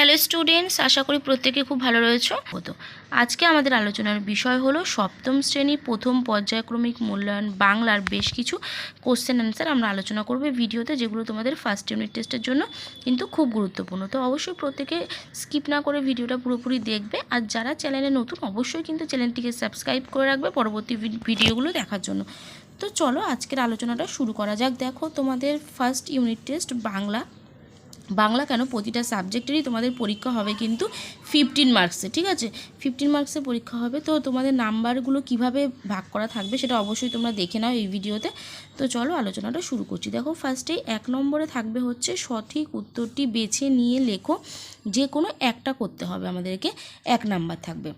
Hello students, আশা করি প্রত্যেকে খুব ভালো রয়েছো। আজকে আমাদের আলোচনার বিষয় হলো সপ্তম শ্রেণী প্রথম পর্যায়ক্রমিক মূল্যায়ন বাংলার বেশ কিছু কোশ্চেন অ্যান্সার আমরা আলোচনা করব ভিডিওতে, যেগুলো তোমাদের ফার্স্ট ইউনিট টেস্টের জন্য কিন্তু খুব গুরুত্বপূর্ণ। তো অবশ্যই প্রত্যেকে স্কিপ না করে ভিডিওটা পুরোপুরি দেখবে, আর যারা চ্যানেলে নতুন অবশ্যই কিন্তু চ্যানেলটিকে সাবস্ক্রাইব করে রাখবে পরবর্তী ভিডিওগুলো দেখার জন্য। তো চলো আজকের আলোচনাটা শুরু করা যাক। দেখো, তোমাদের ফার্স্ট ইউনিট টেস্ট বাংলা কেন, প্রতিটা সাবজেক্টেরই তোমাদের পরীক্ষা হবে কিন্তু 15 মার্কসে, ঠিক আছে? 15 মার্কসে পরীক্ষা হবে। তো তোমাদের নাম্বারগুলো কিভাবে ভাগ করা থাকবে সেটা অবশ্যই তোমরা দেখে নাও এই ভিডিওতে। তো চলো আলোচনাটা শুরু করছি। দেখো, ফার্স্টেই 1 নম্বরে থাকবে হচ্ছে সঠিক উত্তরটি বেছে নিয়ে লেখো। যে কোনো একটা করতে হবে আমাদেরকে, 1 নাম্বার থাকবে।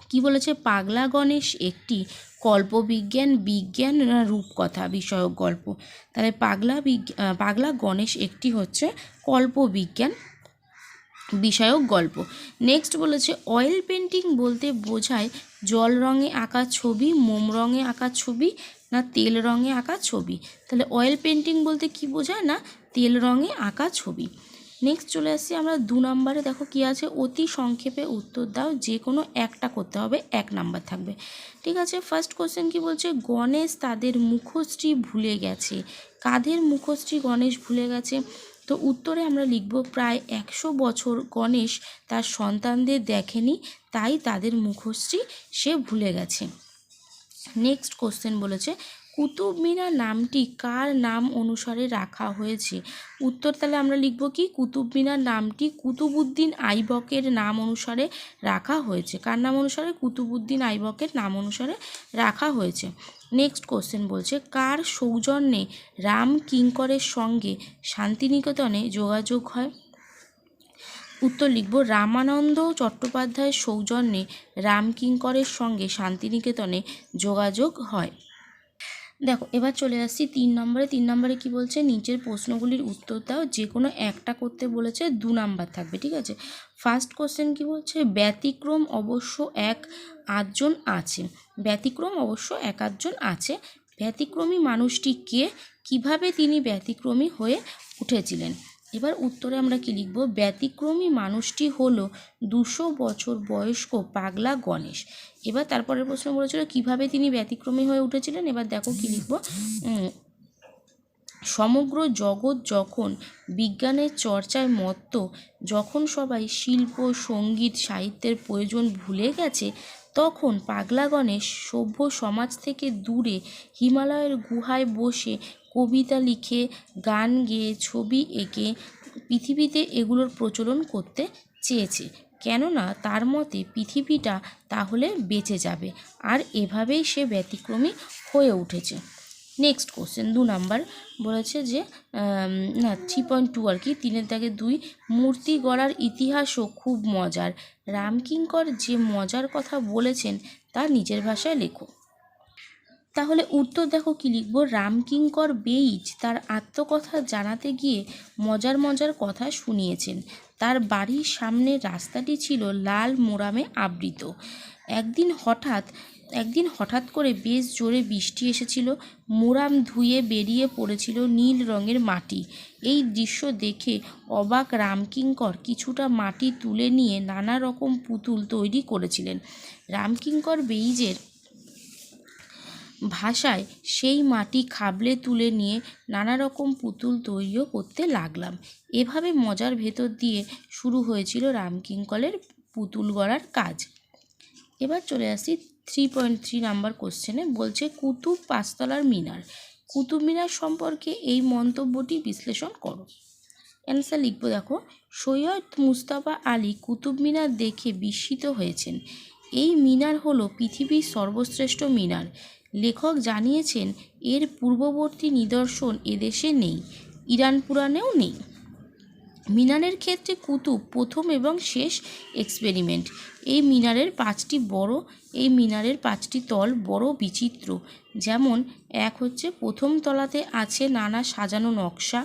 কি বলেছে? পাগলা গণেশ একটি কল্পবিজ্ঞান, বিজ্ঞান না রূপকথা বিষয়ক গল্প। তাহলে পাগলা গণেশ একটি হচ্ছে কল্পবিজ্ঞান বিষয়ক গল্প। নেক্সট বলেছে অয়েল পেন্টিং বলতে বোঝায় জল রঙে আঁকা ছবি, মোম রঙে আঁকা ছবি না তেল রঙে আঁকা ছবি। তাহলে অয়েল পেন্টিং বলতে কি বোঝায়? না তেল রঙে আঁকা ছবি। নেক্সট চলে আসছি আমরা 2 নম্বরে। দেখো কি আছে? অতি সংক্ষেপে উত্তর দাও, যে কোনো একটা করতে হবে, 1 নাম্বার থাকবে, ঠিক আছে? ফার্স্ট কোশ্চেন কি বলছে? গণেশ তাদের মুখশ্রী ভুলে গেছে। কাদের মুখশ্রী গণেশ ভুলে গেছে? তো উত্তরে আমরা লিখব প্রায় 100 বছর গণেশ তার সন্তানদের দেখেনি, তাই তাদের মুখশ্রী সে ভুলে গেছে। নেক্সট কোশ্চেন বলেছে কুতুব মিনার নামটি কার নাম অনুসারে রাখা হয়েছে? উত্তর তাহলে আমরা লিখব কি? কুতুব মিনার নামটি কুতুবউদ্দিন আইবকের নাম অনুসারে রাখা হয়েছে। কার নাম অনুসারে? কুতুবউদ্দিন আইবকের নাম অনুসারে রাখা হয়েছে। নেক্সট কোশ্চেন বলছে কার সৌজন্যে রাম কিঙ্করের সঙ্গে শান্তিনিকেতনে যোগাযোগ হয়? উত্তর লিখব রামানন্দ চট্টোপাধ্যায়ের সৌজন্যে রামকিঙ্করের সঙ্গে শান্তিনিকেতনে যোগাযোগ হয়। দেখো, এবার চলে আসছি 3 নম্বরে। 3 নম্বরে কি বলছে? নিচের প্রশ্নগুলির উত্তর দাও, যে কোনো একটা করতে বলেছে, 2 নাম্বার থাকবে, ঠিক আছে? ফার্স্ট কোশ্চেন কি বলছে? ব্যতিক্রম অবশ্য 1-8 আছে। ব্যতিক্রম অবশ্য 1-8 আছে। ব্যতিক্রমী মানুষটি কে? কিভাবে তিনি ব্যতিক্রমী হয়ে উঠেছিলেন? এবার উত্তরে আমরা কি লিখব? ব্যতিক্রমী মানুষটি হলো 200 বছর বয়স্ক পাগলা গণেশ। এবার তারপরের প্রশ্ন বলেছিল কিভাবে তিনি ব্যতিক্রমী হয়ে উঠেছিলেন। এবার দেখো কি লিখব? সমগ্র জগৎ যখন বিজ্ঞানের চর্চায় মত্ত, যখন সবাই শিল্প, সঙ্গীত, সাহিত্যের প্রয়োজন ভুলে গেছে, তখন পাগলা গণেশ সভ্য সমাজ থেকে দূরে হিমালয়ের গুহায় বসে কবিতা লিখে, গান গেয়ে, ছবি এঁকে পৃথিবীতে এগুলোর প্রচলন করতে চেয়েছে। কেননা তার মতে পৃথিবীটা তাহলে বেঁচে যাবে, আর এভাবেই সে ব্যতিক্রমী হয়ে উঠেছে। নেক্সট কোশ্চেন 2 নাম্বার বলেছে যে 3.2 আর কি, 3-2 মূর্তি গড়ার ইতিহাসও খুব মজার। রামকিঙ্কর যে মজার কথা বলেছেন তা নিজের ভাষায় লেখো। তাহলে উত্তর দেখো কি লিখব? রামকিঙ্কর বেইজ তার আত্মকথা জানাতে গিয়ে মজার মজার কথা শুনিয়েছেন। তার বাড়ির সামনের রাস্তাটি ছিল লাল মোরামে আবৃত। একদিন হঠাৎ করে বেশ জোরে বৃষ্টি এসেছিল। মোরাম ধুয়ে বেরিয়ে পড়েছিল নীল রঙের মাটি। এই দৃশ্য দেখে অবাক রামকিঙ্কর কিছুটা মাটি তুলে নিয়ে নানা রকম পুতুল তৈরি করেছিলেন। রামকিঙ্কর বেইজের ভাষায় সেই মাটি খাবলে তুলে নিয়ে নানা রকম পুতুল তৈরিও করতে লাগলাম। এভাবে মজার ভেতর দিয়ে শুরু হয়েছিল রামকিঙ্করের পুতুল গড়ার কাজ। এবার চলে আসি 3.3 নাম্বার কোশ্চেনে। বলছে কুতুব পাঁচতলার মিনার। কুতুব মিনার সম্পর্কে এই মন্তব্যটি বিশ্লেষণ করো। অ্যান্সার লিখব। দেখো, সৈয়দ মুস্তাফা আলী কুতুব মিনার দেখে বিস্মিত হয়েছেন। এই মিনার হলো পৃথিবীর সর্বশ্রেষ্ঠ মিনার। লেখক জানিয়েছেন এর পূর্ববর্তী নিদর্শন এদেশে নেই, ইরান পুরাণেও নেই। মিনারের ক্ষেত্রে কুতুব প্রথম এবং শেষ এক্সপেরিমেন্ট। এই মিনারের 5টি তল বড় বিচিত্র। যেমন 1 হচ্ছে প্রথম তলাতে আছে নানা সাজানো নকশা,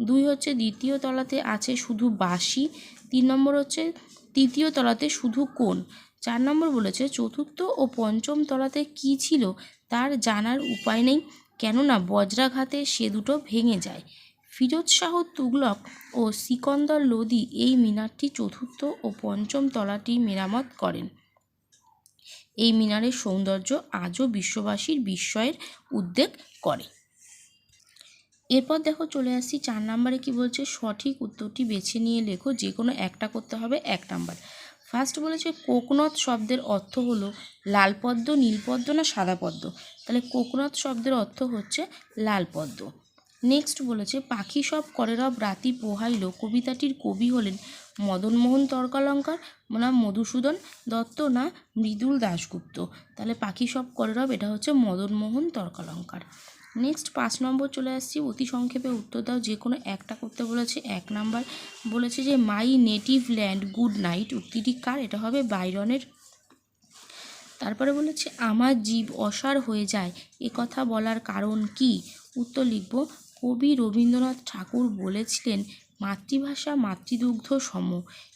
2 হচ্ছে দ্বিতীয় তলাতে আছে শুধু বাঁশি, 3 নম্বর হচ্ছে তৃতীয় তলাতে শুধু কোণ, 4 নম্বর বলেছে চতুর্থ ও পঞ্চম তলাতে কী ছিল তার জানার উপায় নেই, কেননা বজ্রাঘাতে সে দুটো ভেঙে যায়। ফিরোজ শাহ তুগলক ও সিকন্দর লোদি এই মিনারটি চতুর্থ ও পঞ্চম তলাটি মেরামত করেন। এই মিনারের সৌন্দর্য আজও বিশ্ববাসীর বিস্ময়ের উদ্রেক করে। এরপর দেখো চলে আসছি 4 নম্বরে কি বলছে, সঠিক উত্তরটি বেছে নিয়ে লেখো, যে কোনো একটা করতে হবে 1 নাম্বার। ফার্স্ট বলেছে কোকনদ শব্দের অর্থ হলো লাল পদ্ম, নীলপদ্ম না সাদা পদ্ম, তাহলে কোকনদ শব্দের অর্থ হচ্ছে লাল পদ্ম। নেক্সট বলেছে পাখি সব করে রব রাতি পোহাইল কবিতাটির কবি হলেন মদনমোহন তর্কালঙ্কার না মধুসূদন দত্ত না মৃদুল দাশগুপ্ত, তাহলে পাখি সব করে রব এটা হচ্ছে মদনমোহন তর্কালঙ্কার। নেক্সট 5 নম্বর চলে আসছি, অতি সংক্ষেপে উত্তর দাও, যে কোনো একটা করতে বলেছে। 1 নাম্বার বলেছে যে my native land good night, উক্তিটি কার? এটা হবে বাইরনের। তারপরে বলেছে আমার জীব অসার হয়ে যায় এ কথা বলার কারণ কি? উত্তর লিখব কবি রবীন্দ্রনাথ ঠাকুর বলেছিলেন মাতৃভাষা মাতৃদুগ্ধ সম,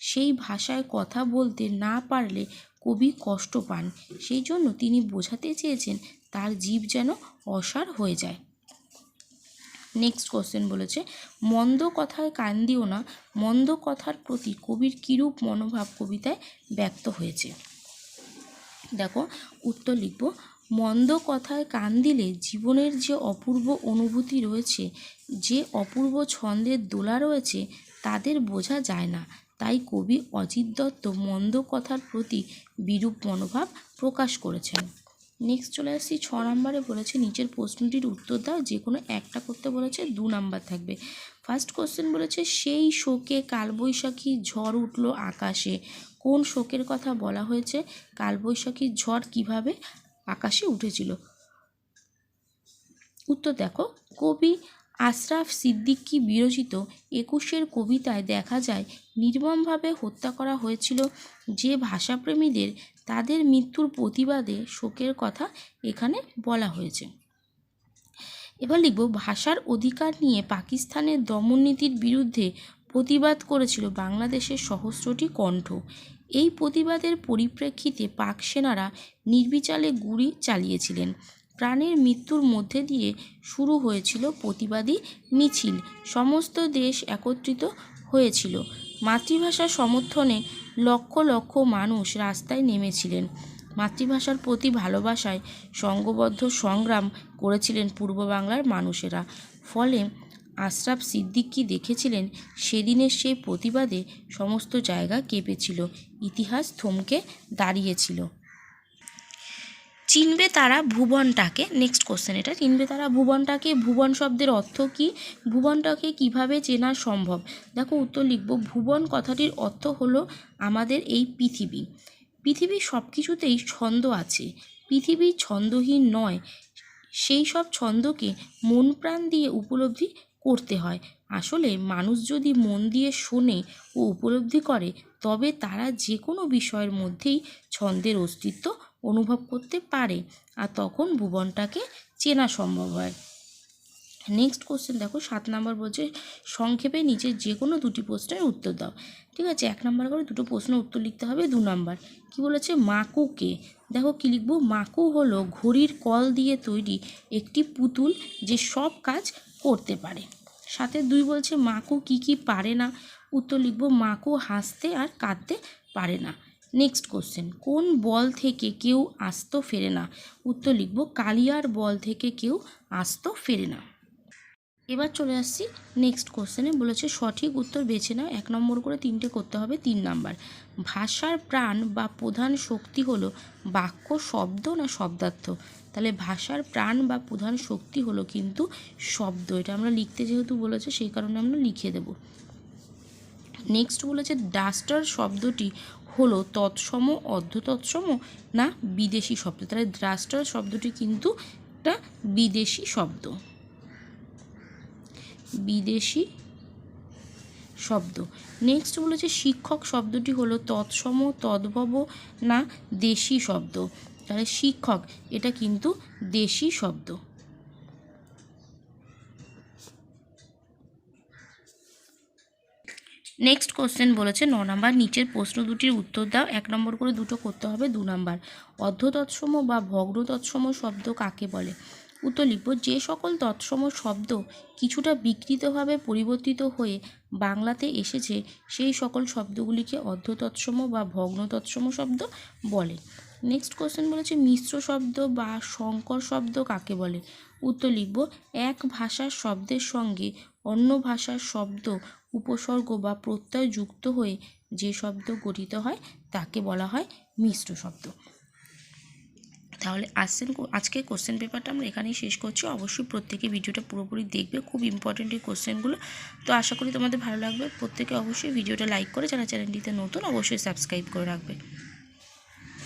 সেই ভাষায় কথা বলতে না পারলে কবি কষ্ট পান, সেই জন্য তিনি বোঝাতে চেয়েছেন তার জীব যেন অসার হয়ে যায়। নেক্সট কোশ্চেন বলেছে মন্দ কথায় কান দিও না, মন্দ কথার প্রতি কবির কিরূপ মনোভাব কবিতায় ব্যক্ত হয়েছে? দেখো উত্তর লিখব মন্দ কথায় কান দিলে জীবনের যে অপূর্ব অনুভূতি রয়েছে, যে অপূর্ব ছন্দের দোলা রয়েছে তাদের বোঝা যায় না, তাই কবি অজিত দত্ত মন্দ কথার প্রতি বিরূপ মনোভাব প্রকাশ করেছেন। নেক্সট চলে আসছি 6 নম্বরে বলেছে নিচের প্রশ্নটির উত্তর দাও, যে কোনো একটা করতে বলেছে, 2 নাম্বার থাকবে। ফার্স্ট কোশ্চেন বলেছে সেই শোকে কালবৈশাখী ঝড় উঠল আকাশে, কোন শোকের কথা বলা হয়েছে? কালবৈশাখী ঝড় কিভাবে আকাশে উঠেছিল? উত্তর দেখো কবি আশরাফ সিদ্দিকী বিরচিত 21-এর কবিতায় দেখা যায় নির্মমভাবে হত্যা করা হয়েছিল যে ভাষাপ্রেমীদের, তাদের মৃত্যুর প্রতিবাদে শোকের কথা এখানে বলা হয়েছে। এবার লিখব ভাষার অধিকার নিয়ে পাকিস্তানের দমননীতির বিরুদ্ধে প্রতিবাদ করেছিল বাংলাদেশের সহস্রটি কণ্ঠ। এই প্রতিবাদের পরিপ্রেক্ষিতে পাক সেনারা নির্বিচারে গুলি চালিয়েছিলেন। প্রাণের মৃত্যুর মধ্যে দিয়ে শুরু হয়েছিল প্রতিবাদী মিছিল, সমস্ত দেশ একত্রিত হয়েছিল। মাতৃভাষা সমর্থনে লক্ষ লক্ষ মানুষ রাস্তায় নেমেছিলেন। মাতৃভাষার প্রতি ভালোবাসায় সংঘবদ্ধ সংগ্রাম করেছিলেন পূর্ব বাংলার মানুষেরা। ফলে আশরাফ সিদ্দিকী দেখেছিলেন সেদিনের সেই প্রতিবাদে সমস্ত জায়গা কেঁপেছিল, ইতিহাস থমকে দাঁড়িয়েছিল। চিনবে তারা ভুবনটাকে, নেক্সট কোশ্চেন এটা, চিনবে তারা ভুবনটাকে, ভুবন শব্দের অর্থ কী? ভুবনটাকে কিভাবে চেনা সম্ভব? দেখো উত্তর লিখব ভুবন কথাটির অর্থ হলো আমাদের এই পৃথিবী। পৃথিবীর সব কিছুতেই ছন্দ আছে, পৃথিবী ছন্দহীন নয়, সেই সব ছন্দকে মন প্রাণ দিয়ে উপলব্ধি করতে হয়। আসলে মানুষ যদি মন দিয়ে শোনে ও উপলব্ধি করে তবে তারা যে কোনো বিষয়ের মধ্যেই ছন্দের অস্তিত্ব অনুভব করতে পারে, আর তখন ভুবনটাকে চেনা সম্ভব হয়। নেক্সট কোশ্চেন দেখো 7 নম্বর বলছে সংক্ষেপে নিচের যে কোনো 2টি প্রশ্নের উত্তর দাও। ঠিক আছে, 1 নম্বর করে 2টো প্রশ্ন উত্তর লিখতে হবে। 2 নম্বর কি বলেছে মাকুকে, দেখো কি লিখবো, মাকু হলো ঘড়ির কল দিয়ে তৈরি একটি পুতুল যে সব কাজ করতে পারে। 7-2 বলছে মাকু কি কি পারে না? উত্তর লিখবো মাকু হাসতে আর কাঁদতে পারে না। নেক্সট কোশ্চেন কোন বল থেকে কেউ আস্ত ফেরে না? উত্তর লিখব কালিয়ার বল থেকে কেউ আস্ত ফেরে না। এবার চলে আসছি নেক্সট কোশ্চেনে, বলেছে সঠিক উত্তর বেছে নাও। 1 নম্বর করে 3টে করতে হবে। 3 নাম্বার ভাষার প্রাণ বা প্রধান শক্তি হলো বাক্য, শব্দ না শব্দার্থ? তাহলে ভাষার প্রাণ বা প্রধান শক্তি হলো কিন্তু শব্দ, এটা আমরা লিখতে যেহেতু বলেছে সেই কারণে আমরা লিখে দেব। নেক্সট বলেছে ডাস্টার শব্দটি হলো তৎসম, অর্ধতৎসম না বিদেশি শব্দ? তাহলে ডাস্টার শব্দটি কিন্তু একটা বিদেশি শব্দ, বিদেশি শব্দ। নেক্সট বলেছে শিক্ষক শব্দটি হলো তৎসম, তদ্ভব না দেশি শব্দ? তাহলে শিক্ষক এটা কিন্তু দেশি শব্দ। নেক্সট কোশ্চেন বলেছে 9 নম্বর নিচের প্রশ্ন দুটির উত্তর দাও। 1 নম্বর করে 2টো করতে হবে। 2 নম্বর অর্ধতৎসম বা ভগ্ন তৎসম শব্দ কাকে বলে? উত্তর লিখব, যে সকল তৎসম শব্দ কিছুটা বিকৃতভাবে পরিবর্তিত হয়ে বাংলাতে এসেছে সেই সকল শব্দগুলিকে অর্ধ তৎসম বা ভগ্ন তৎসম শব্দ বলে। নেক্সট কোশ্চেন বলেছে, মিশ্র শব্দ বা সংকর শব্দ কাকে বলে? উত্তর লিখব, এক ভাষার শব্দের সঙ্গে অন্য ভাষার শব্দ উপসর্গ বা প্রত্যয় যুক্ত হয়ে যে শব্দ গঠিত হয় তাকে বলা হয় মিশ্র শব্দ। তাহলে আজকে কোশ্চেন পেপারটা আমরা এখানেই শেষ করছি। অবশ্যই প্রত্যেকে ভিডিওটা পুরোপুরি দেখবে, খুব ইম্পর্টেন্ট এই কোশ্চেনগুলো। তো আশা করি তোমাদের ভালো লাগবে। প্রত্যেকে অবশ্যই ভিডিওটা লাইক করে, যারা চ্যানেলটিতে নতুন অবশ্যই সাবস্ক্রাইব করে রাখবে।